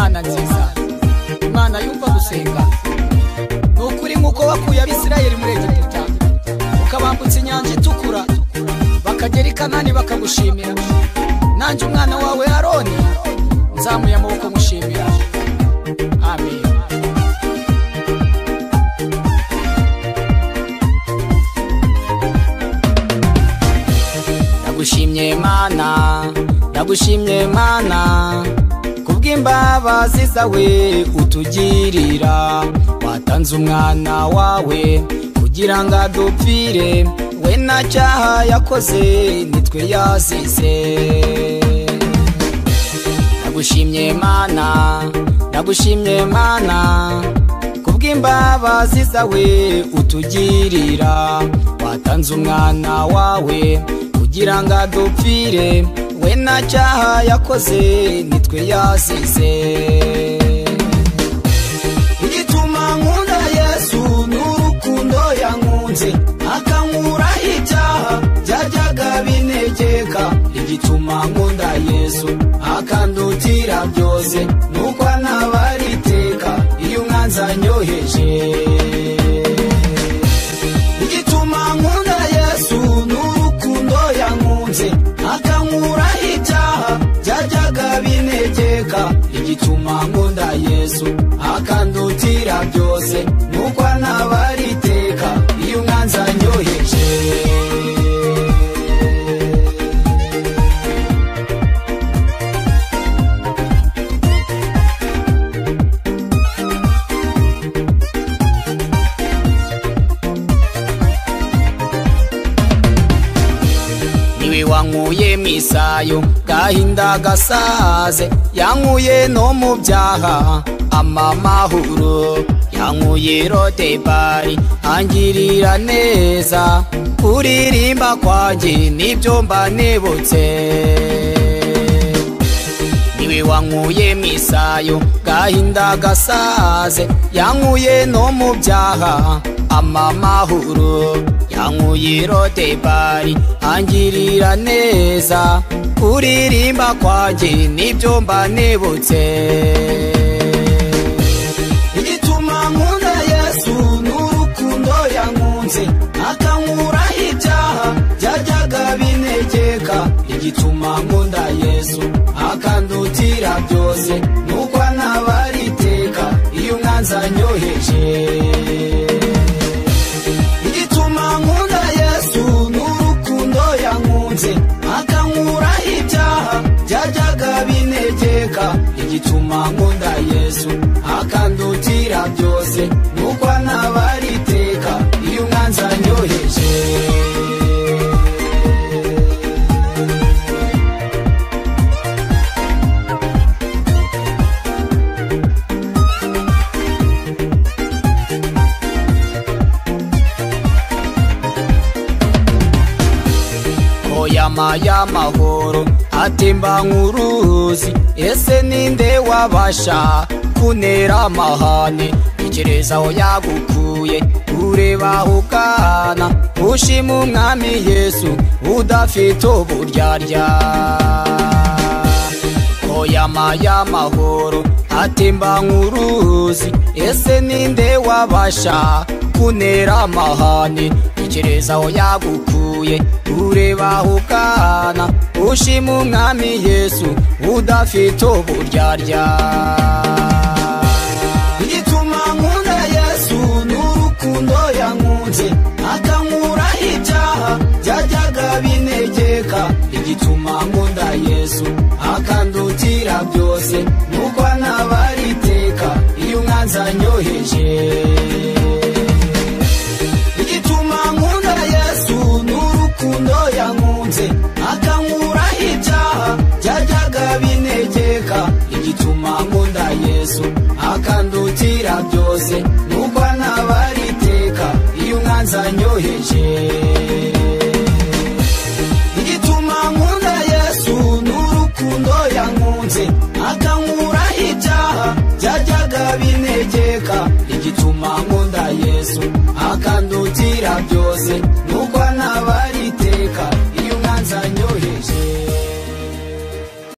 mana nziza, Imana yumva gusenga. Nukuri nkuko wakuye Abisirayeli muri Egiputa ukabambutsa inyanja itukura bakagera i Kanani bakagushimira, nanjye umwana wawe Aroni nzamuye amaboko mushimira. Amen. Ndagushimye Mana, ndagushimye Mana, kubw'imbabazi zawe utugirira. Watanze umwana wawe kugira ngo adupfire, we nta cyaha yakoze nitwe yazize. Ndagushimye Mana, ndagushimye Mana, kubw'imbabazi zawe utugirira. Watanze umwana wawe kugira ngo adupfire, we nta cyaha yakoze nitwe yazize. Igituma nkunda Yesu n'urukundo yankunze, akankuraho ibyaha byajyaga bintegeka. Igituma nkunda Yesu akandutira byose, nuko antabara iteka iyo umwanzi anyoheje. Igituma nkunda Yesu n'urukundo yankunze, akankuraho ibyaha byajyaga bintegeka. Igituma nkunda Yesu akandutira byose, nuko antabara iteka iyo umwanzi anyoheje. Niwe wankuye mwisayo gahinda gasaze, yankuye no mu byaha amamahoro. Yankuye Rodebari angirira neza, kuririmba kwanjye nibyo mba nibutse. Niwe wankuye mwisayo gahinda gasaze, yankuye no mu byaha amamahoro. Yankuye Rodebari angirira neza, kuririmba kwanjye nibyo mba nibutse. Igituma nkunda Yesu n'urukundo yankunze, akankuraho ibyaha byajyaga bintegeka. Igituma nkunda Yesu akandutira byose, nuko antabara iteka iyo umwanzi anyoheje. Igituma nkunda Yesu n'urukundo yankunze, akankuraho ibyaha byajyaga bintegeka. Igituma nkunda Yesu akandutira byose, nuko antabara iteka iyo umwanzi anyoheje. Y'amahoro atemba nk'uruzi, ese ninde wabasha kuntera amahane? Tekereza aho yagukuye, ureba aho ugana, ushima umwami Yesu udafite uburyarya. Y'amahoro atemba nk'uruzi, ese ninde wabasha kuntera amahane? Tekereza aho yagukuye, ureba aho ugana, ushima umwami Yesu udafite uburyarya. Igituma nkunda Yesu n'urukundo yankunze, akankuraho ibyaha byajyaga bintegeka. Igituma nkunda Yesu akandutira byose, nuko antabara iteka iyo umwanzi anyoheje. Igituma nkunda Yesu n'urukundo yankunze, akankuraho ibyaha byajyaga bintegeka. Igituma nkunda Yesu akandutira byose, nuko antabara iteka iyo umwanzi anyoheje. Igituma nkunda Yesu n'urukundo yankunze, akankuraho ibyaha byajyaga bintegeka. Igituma nkunda Yesu akandutira byose,